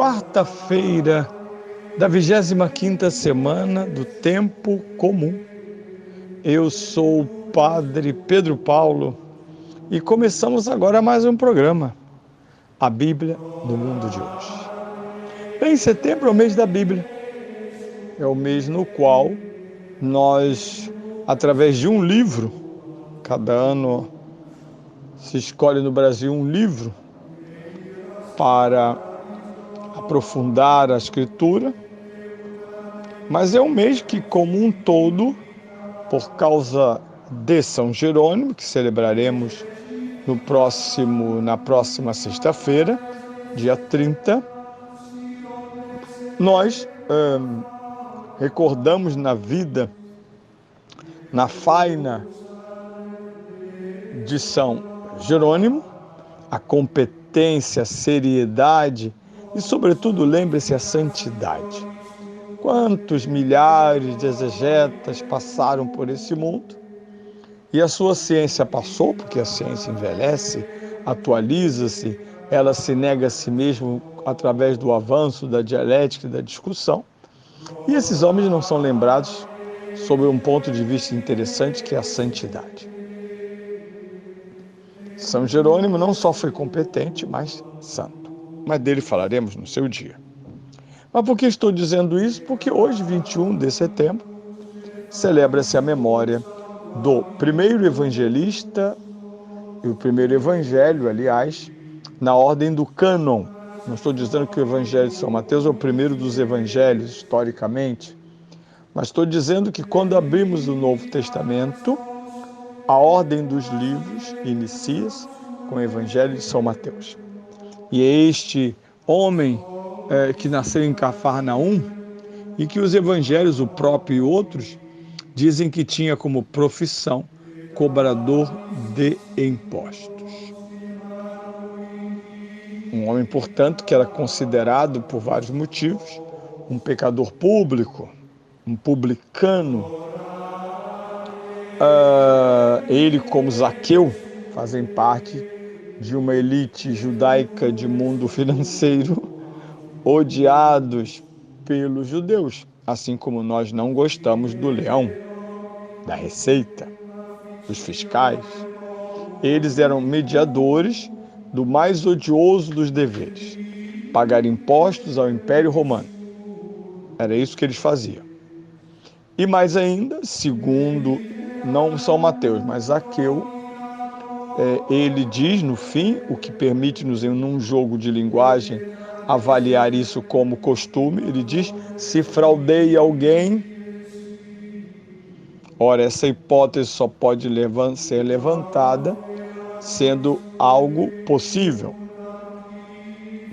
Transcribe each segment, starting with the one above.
quarta-feira da 25ª semana do Tempo Comum. Eu sou o Padre Pedro Paulo e começamos agora mais um programa, a Bíblia no Mundo de Hoje. Bem, setembro é o mês da Bíblia, é o mês no qual nós, através de um livro, cada ano se escolhe no Brasil um livro para aprofundar a Escritura, mas é um mês que, como um todo, por causa de São Jerônimo, que celebraremos na próxima sexta-feira, dia 30, nós recordamos na vida, na faina de São Jerônimo, a competência, a seriedade e, sobretudo, lembre-se, a santidade. Quantos milhares de exegetas passaram por esse mundo e a sua ciência passou, porque a ciência envelhece, atualiza-se, ela se nega a si mesmo através do avanço da dialética e da discussão. E esses homens não são lembrados sob um ponto de vista interessante, que é a santidade. São Jerônimo não só foi competente, mas santo. Mas dele falaremos no seu dia. Mas por que estou dizendo isso? Porque hoje, 21 de setembro, celebra-se a memória do primeiro evangelista e o primeiro evangelho, aliás, na ordem do cânon. Não estou dizendo que o evangelho de São Mateus é o primeiro dos evangelhos, historicamente, mas estou dizendo que quando abrimos o Novo Testamento, a ordem dos livros inicia-se com o evangelho de São Mateus. E é este homem que nasceu em Cafarnaum e que os evangelhos, o próprio e outros, dizem que tinha como profissão cobrador de impostos. Um homem, portanto, que era considerado por vários motivos um pecador público, um publicano. Ele, como Zaqueu, fazem parte de uma elite judaica de mundo financeiro, odiados pelos judeus, assim como nós não gostamos do leão, da receita, dos fiscais. Eles eram mediadores do mais odioso dos deveres, pagar impostos ao Império Romano. Era isso que eles faziam. E mais ainda, segundo não São Mateus, mas Zaqueu, ele diz no fim, o que permite-nos, num jogo de linguagem, avaliar isso como costume, ele diz: se fraudei alguém. Ora, essa hipótese só pode ser levantada sendo algo possível.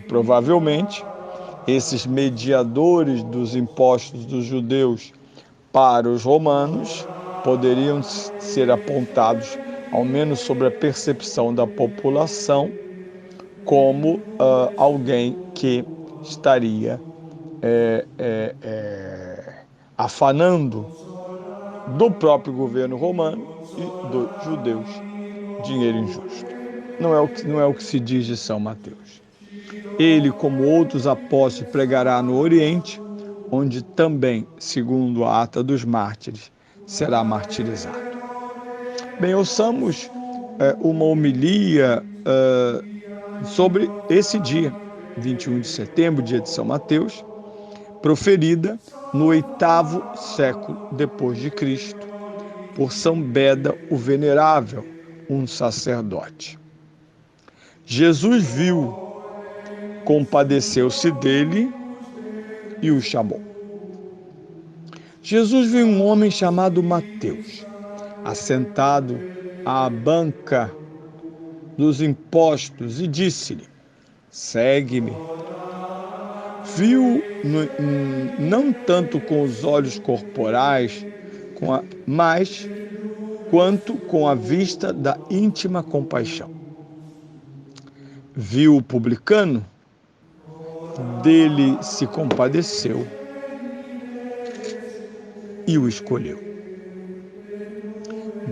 Provavelmente, esses mediadores dos impostos dos judeus para os romanos poderiam ser apontados, ao menos sobre a percepção da população, como alguém que estaria afanando do próprio governo romano e dos judeus dinheiro injusto. Não é o que se diz de São Mateus. Ele, como outros apóstolos, pregará no Oriente, onde também, segundo a ata dos mártires, será martirizado. Bem, ouçamos uma homilia sobre esse dia, 21 de setembro, dia de São Mateus, proferida no 8º século depois de Cristo, por São Beda o Venerável, um sacerdote. Jesus viu, compadeceu-se dele e o chamou. Jesus viu um homem chamado Mateus, assentado à banca dos impostos, e disse-lhe: segue-me. Viu não tanto com os olhos corporais, mas quanto com a vista da íntima compaixão. Viu o publicano, dele se compadeceu e o escolheu.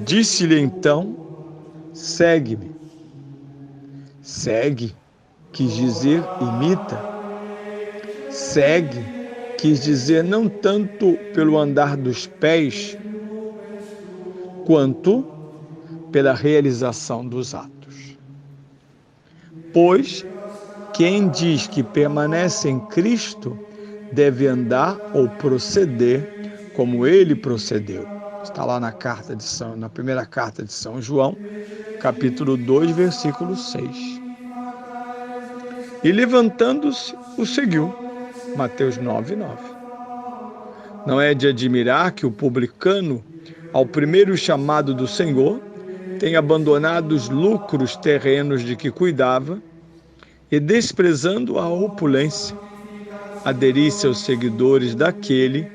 Disse-lhe então: segue-me. Segue, quis dizer imita. Segue quis dizer não tanto pelo andar dos pés, quanto pela realização dos atos. Pois quem diz que permanece em Cristo deve andar ou proceder como ele procedeu. Está lá na primeira carta de São João, capítulo 2, versículo 6. E levantando-se, o seguiu. Mateus 9, 9. Não é de admirar que o publicano, ao primeiro chamado do Senhor, tenha abandonado os lucros terrenos de que cuidava e, desprezando a opulência, aderisse aos seguidores daquele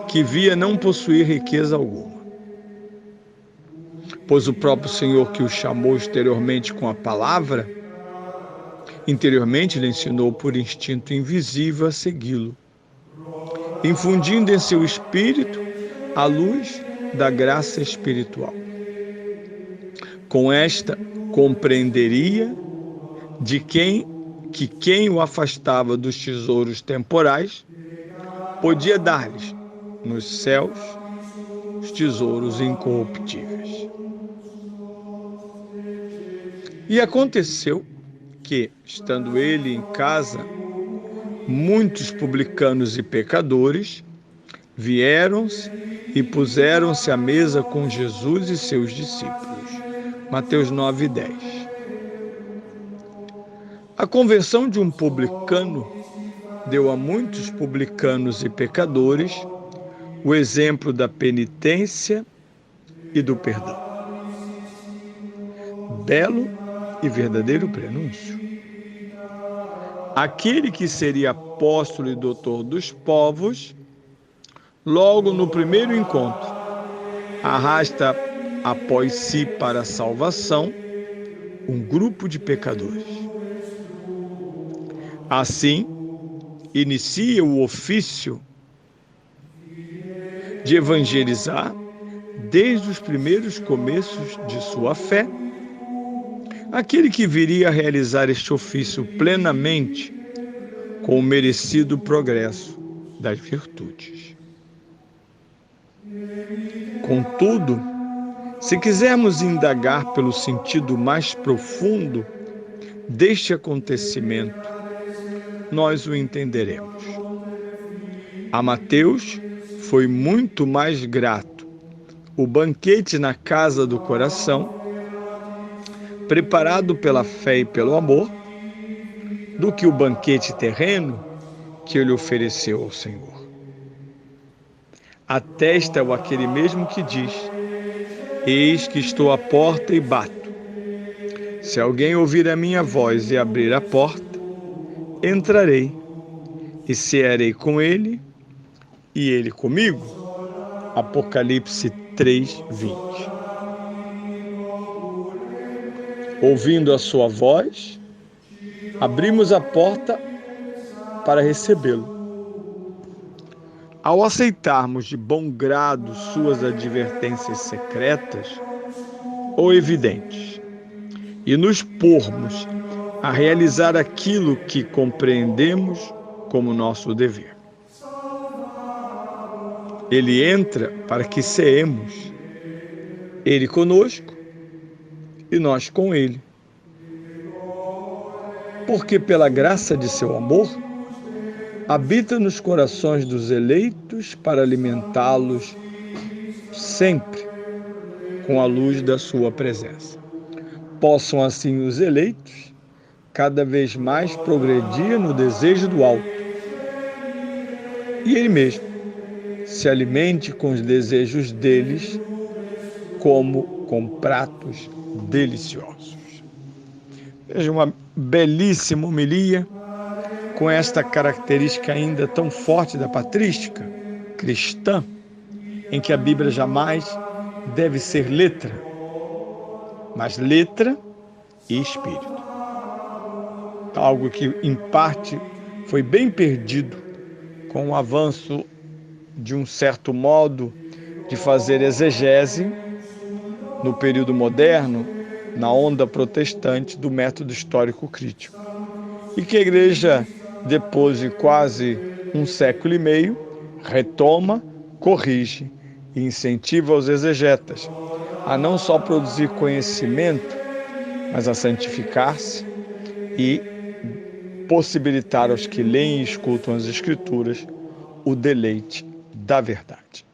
que via não possuir riqueza alguma. Pois o próprio Senhor, que o chamou exteriormente com a palavra, interiormente lhe ensinou por instinto invisível a segui-lo, infundindo em seu espírito a luz da graça espiritual. Com esta, compreenderia de que quem o afastava dos tesouros temporais podia dar-lhes nos céus os tesouros incorruptíveis. E aconteceu que, estando ele em casa, muitos publicanos e pecadores vieram e puseram-se à mesa com Jesus e seus discípulos. Mateus 9, 10. A conversão de um publicano deu a muitos publicanos e pecadores o exemplo da penitência e do perdão. Belo e verdadeiro prenúncio. Aquele que seria apóstolo e doutor dos povos, logo no primeiro encontro, arrasta após si para a salvação um grupo de pecadores. Assim, inicia o ofício de evangelizar desde os primeiros começos de sua fé, aquele que viria a realizar este ofício plenamente com o merecido progresso das virtudes. Contudo, se quisermos indagar pelo sentido mais profundo deste acontecimento, nós o entenderemos. A Mateus foi muito mais grato o banquete na casa do coração, preparado pela fé e pelo amor, do que o banquete terreno que ele ofereceu ao Senhor. Atesta-o aquele mesmo que diz: eis que estou à porta e bato. Se alguém ouvir a minha voz e abrir a porta, entrarei e cearei com ele e ele comigo. Apocalipse 3, 20. Ouvindo a sua voz, abrimos a porta para recebê-lo. Ao aceitarmos de bom grado suas advertências secretas ou evidentes e nos pormos a realizar aquilo que compreendemos como nosso dever, ele entra para que ceemos, ele conosco e nós com ele. Porque pela graça de seu amor, habita nos corações dos eleitos para alimentá-los sempre com a luz da sua presença. Possam assim os eleitos cada vez mais progredir no desejo do alto. E ele mesmo se alimente com os desejos deles como com pratos deliciosos. Veja, uma belíssima homilia com esta característica ainda tão forte da patrística cristã, em que a Bíblia jamais deve ser letra, mas letra e espírito. Algo que, em parte, foi bem perdido com o avanço de um certo modo de fazer exegese no período moderno, na onda protestante do método histórico crítico. E que a Igreja depois de quase um século e meio, retoma, corrige e incentiva os exegetas a não só produzir conhecimento, mas a santificar-se e possibilitar aos que leem e escutam as Escrituras o deleite da verdade.